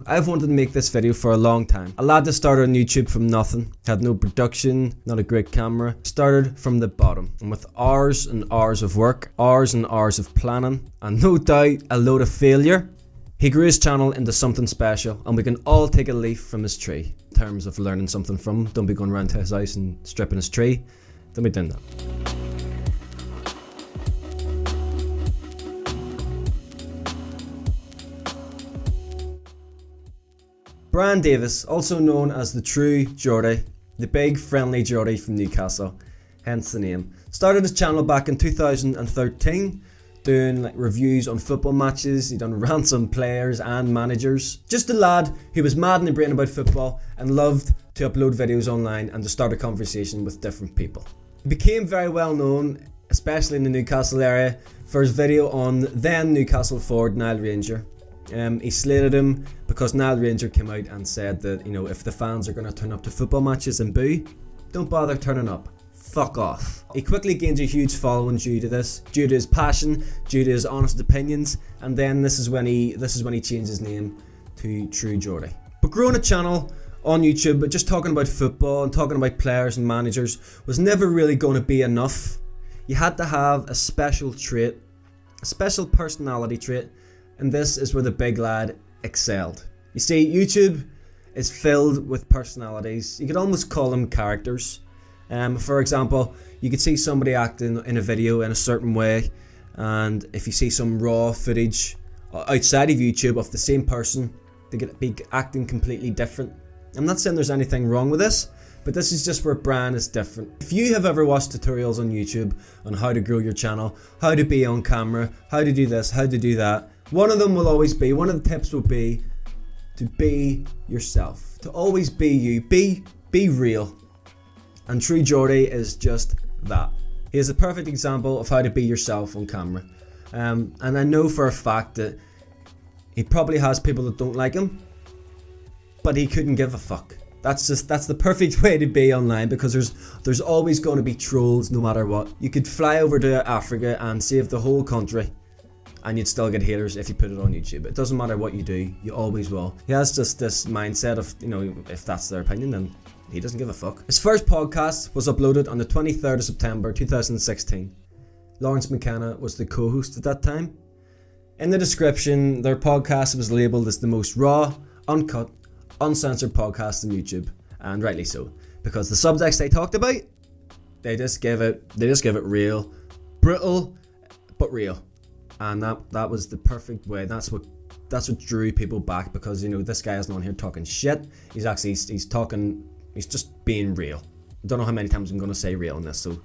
I've wanted to make this video for a long time. A lad that started on YouTube from nothing, had no production, not a great camera, started from the bottom, and with hours and hours of work, hours and hours of planning, and no doubt a load of failure, he grew his channel into something special, and we can all take a leaf from his tree in terms of learning something from him. Don't be going around to his house and stripping his tree. Don't be doing that. Brian Davis, also known as the true Geordie, the big friendly Geordie from Newcastle, hence the name, started his channel back in 2013, doing reviews on football matches. He done rants on players and managers. Just a lad who was mad in the brain about football and loved to upload videos online and to start a conversation with different people. He became very well known, especially in the Newcastle area, for his video on then Newcastle forward Nile Ranger. He slated him because Nile Ranger came out and said that, if the fans are going to turn up to football matches and boo, don't bother turning up. Fuck off. He quickly gained a huge following due to this, due to his passion, due to his honest opinions, and then this is when he changed his name to True Geordie. But growing a channel on YouTube, but just talking about football and talking about players and managers was never really going to be enough. You had to have a special trait, a special personality trait, and this is where the big lad excelled. You see, YouTube is filled with personalities. You could almost call them characters. For example, you could see somebody acting in a video in a certain way, and if you see some raw footage outside of YouTube of the same person, they could be acting completely different. I'm not saying there's anything wrong with this, but this is just where Brian is different. If you have ever watched tutorials on YouTube on how to grow your channel, how to be on camera, how to do this, how to do that, one of them will always be, one of the tips will be to be yourself, to always be you, be real. And True Geordie is just that. He is a perfect example of how to be yourself on camera. And I know for a fact that he probably has people that don't like him, but he couldn't give a fuck. That's the perfect way to be online, because there's always going to be trolls no matter what. You could fly over to Africa and save the whole country, and you'd still get haters if you put it on YouTube. It doesn't matter what you do, you always will. He has just this mindset of, if that's their opinion, then he doesn't give a fuck. His first podcast was uploaded on the 23rd of September 2016. Lawrence McKenna was the co-host at that time. In the description, their podcast was labelled as the most raw, uncut, uncensored podcast on YouTube, and rightly so, because the subjects they talked about, they just give it real, brutal, but real. And that was the perfect way. That's what drew people back, because this guy isn't on here talking shit. He's just being real. I don't know how many times I'm going to say real in this, so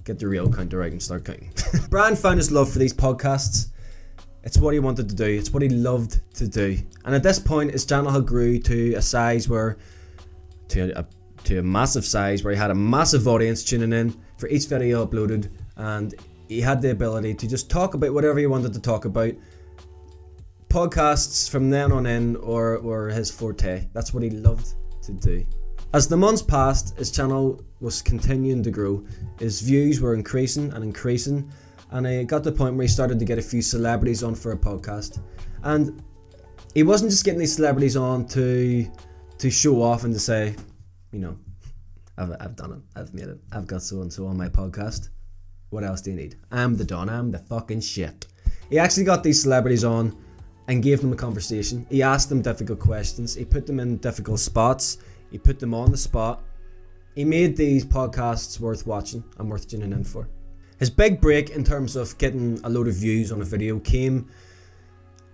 get the real counter out and start counting. Brian found his love for these podcasts. It's what he wanted to do. It's what he loved to do. And at this point, his channel had grew to a size where, to a massive size where he had a massive audience tuning in for each video uploaded, and he had the ability to just talk about whatever he wanted to talk about. Podcasts from then on in were his forte. That's what he loved to do. As the months passed, his channel was continuing to grow. His views were increasing, and it got to the point where he started to get a few celebrities on for a podcast. And he wasn't just getting these celebrities on to show off and to say, I've done it, I've made it, I've got so and so on my podcast. What else do you need? I'm the Don, I'm the fucking shit. He actually got these celebrities on and gave them a conversation. He asked them difficult questions. He put them in difficult spots. He put them on the spot. He made these podcasts worth watching and worth tuning in for. His big break in terms of getting a load of views on a video came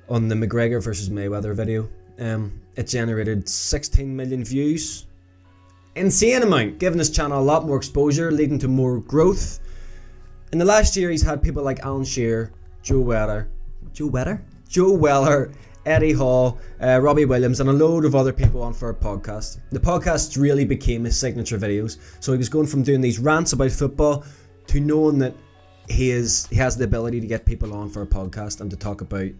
on the McGregor versus Mayweather video. It generated 16 million views. Insane amount, giving his channel a lot more exposure, leading to more growth. In the last year, he's had people like Alan Shearer, Joe Weller, Eddie Hall, Robbie Williams, and a load of other people on for a podcast. The podcasts really became his signature videos. So he was going from doing these rants about football to knowing that he has the ability to get people on for a podcast and to talk about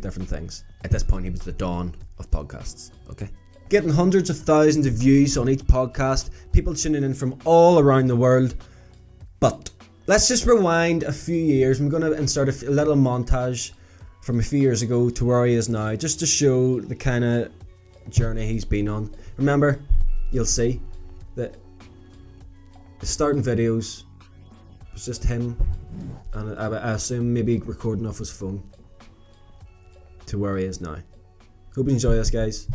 different things. At this point, he was the Don of podcasts. Okay, getting hundreds of thousands of views on each podcast, people tuning in from all around the world. But let's just rewind a few years. I'm going to insert a little montage from a few years ago to where he is now, just to show the kind of journey he's been on. Remember, you'll see that the starting videos was just him, and I assume maybe recording off his phone to where he is now. Hope you enjoy this, guys.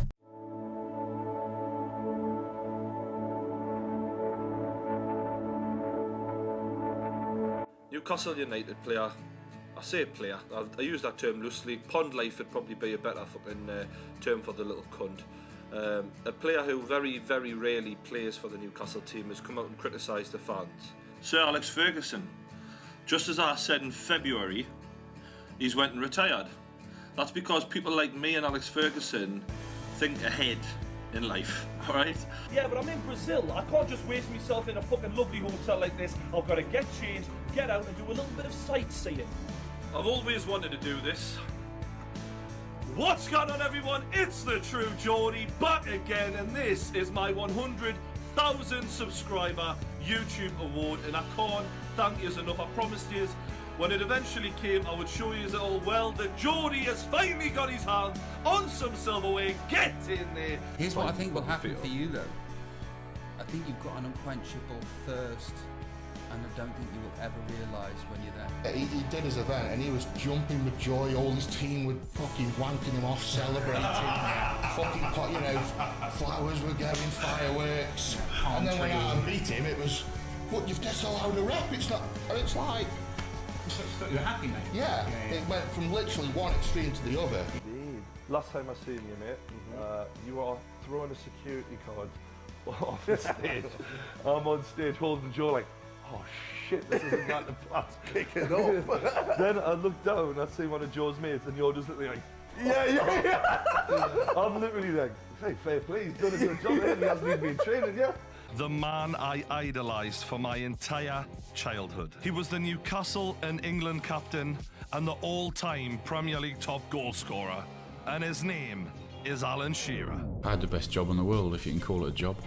Newcastle United player, I say player, I use that term loosely. Pond life would probably be a better fucking term for the little cunt. A player who very, very rarely plays for the Newcastle team has come out and criticised the fans. Sir Alex Ferguson, just as I said in February, he's went and retired. That's because people like me and Alex Ferguson think ahead in life, alright? Yeah, but I'm in Brazil. I can't just waste myself in a fucking lovely hotel like this. I've got to get changed, get out and do a little bit of sightseeing. I've always wanted to do this. What's going on, everyone? It's the True Geordie back again, and this is my 100,000 subscriber YouTube award, and I can't thank you enough. I promised you when it eventually came, I would show you all well that Geordie has finally got his hands on some silverware. Get in there. Here's what I think will happen for you though. I think you've got an unquenchable thirst, and I don't think you will ever realise when you're there. He did his event and he was jumping with joy. All his team were fucking wanking him off, celebrating. Fucking pot, you know, flowers were going, fireworks. And then when I meet him, it was, what, you've disallowed a rep? It's not, and it's like, You're happy, mate? yeah, it went from literally one extreme to the other. Last time I seen you, mate, you are throwing a security card off the stage. I'm on stage holding the jaw like, oh shit, this isn't got the plus kicking off. Then I look down, I see one of Joe's mates, and you're just literally like, yeah. I'm literally like, hey, fair play, he's done a good job, he hasn't even been training, yeah. The man I idolised for my entire childhood. He was the Newcastle and England captain and the all-time Premier League top goal scorer. And his name is Alan Shearer. I had the best job in the world, if you can call it a job.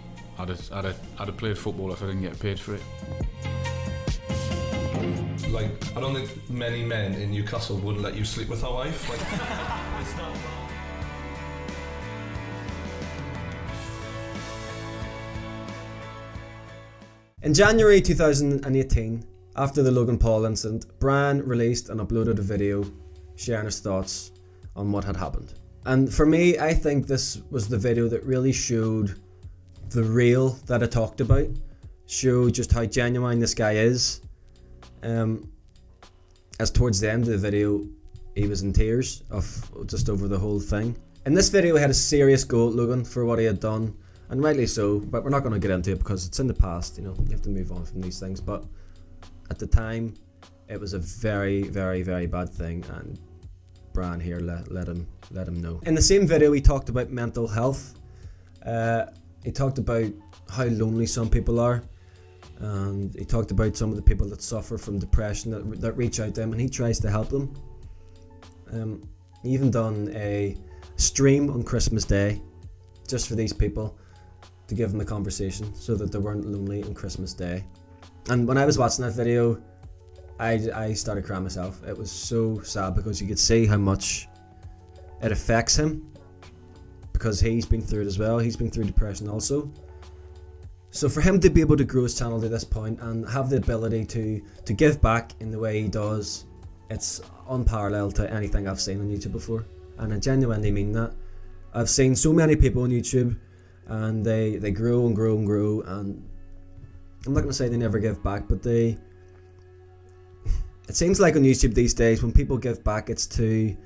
I'd have played football if I didn't get paid for it. Like, I don't think many men in Newcastle would let you sleep with a wife. Like, it's not wrong. In January 2018, after the Logan Paul incident, Brian released and uploaded a video sharing his thoughts on what had happened. And for me, I think this was the video that really showed the real that I talked about, showed just how genuine this guy is. As towards the end of the video, he was in tears of just over the whole thing. In this video, he had a serious go at Logan for what he had done. And rightly so, but we're not going to get into it because it's in the past, you know, you have to move on from these things. But at the time, it was a very, very, very bad thing, and Brian here let him know. In the same video, he talked about mental health. He talked about how lonely some people are, and he talked about some of the people that suffer from depression that reach out to him, and he tries to help them. He even done a stream on Christmas Day just for these people, to give them a conversation so that they weren't lonely on Christmas Day. And when I was watching that video, I started crying myself. It was so sad because you could see how much it affects him, because he's been through it as well. He's been through depression also. So for him to be able to grow his channel to this point and have the ability to give back in the way he does, it's unparalleled to anything I've seen on YouTube before. And I genuinely mean that. I've seen so many people on YouTube, and they grow and grow and grow, and I'm not going to say they never give back, but it seems like on YouTube these days, when people give back, it's to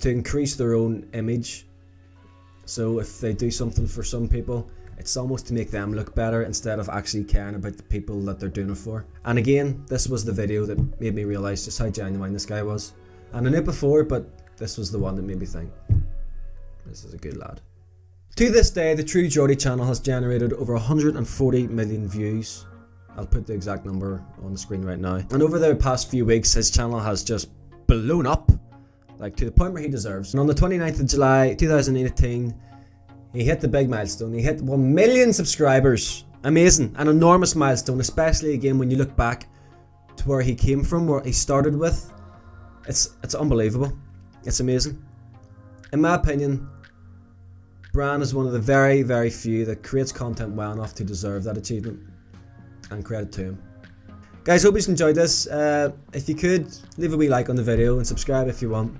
increase their own image. So if they do something for some people, it's almost to make them look better instead of actually caring about the people that they're doing it for. And again, this was the video that made me realise just how genuine this guy was. And I knew it before, but this was the one that made me think, this is a good lad. To this day, the True Geordie channel has generated over 140 million views. I'll put the exact number on the screen right now. And over the past few weeks, his channel has just blown up, like to the point where he deserves. And on the 29th of July 2018, he hit the big milestone. He hit 1 million subscribers. Amazing, an enormous milestone, especially again when you look back to where he came from, where he started with. It's unbelievable. It's amazing. In my opinion, Bran is one of the very, very few that creates content well enough to deserve that achievement, and credit to him. Guys, hope you enjoyed this. If you could, leave a wee like on the video and subscribe if you want.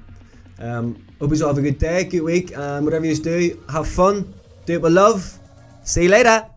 Hope you all have a good day, good week, and whatever you do, have fun, do it with love. See you later.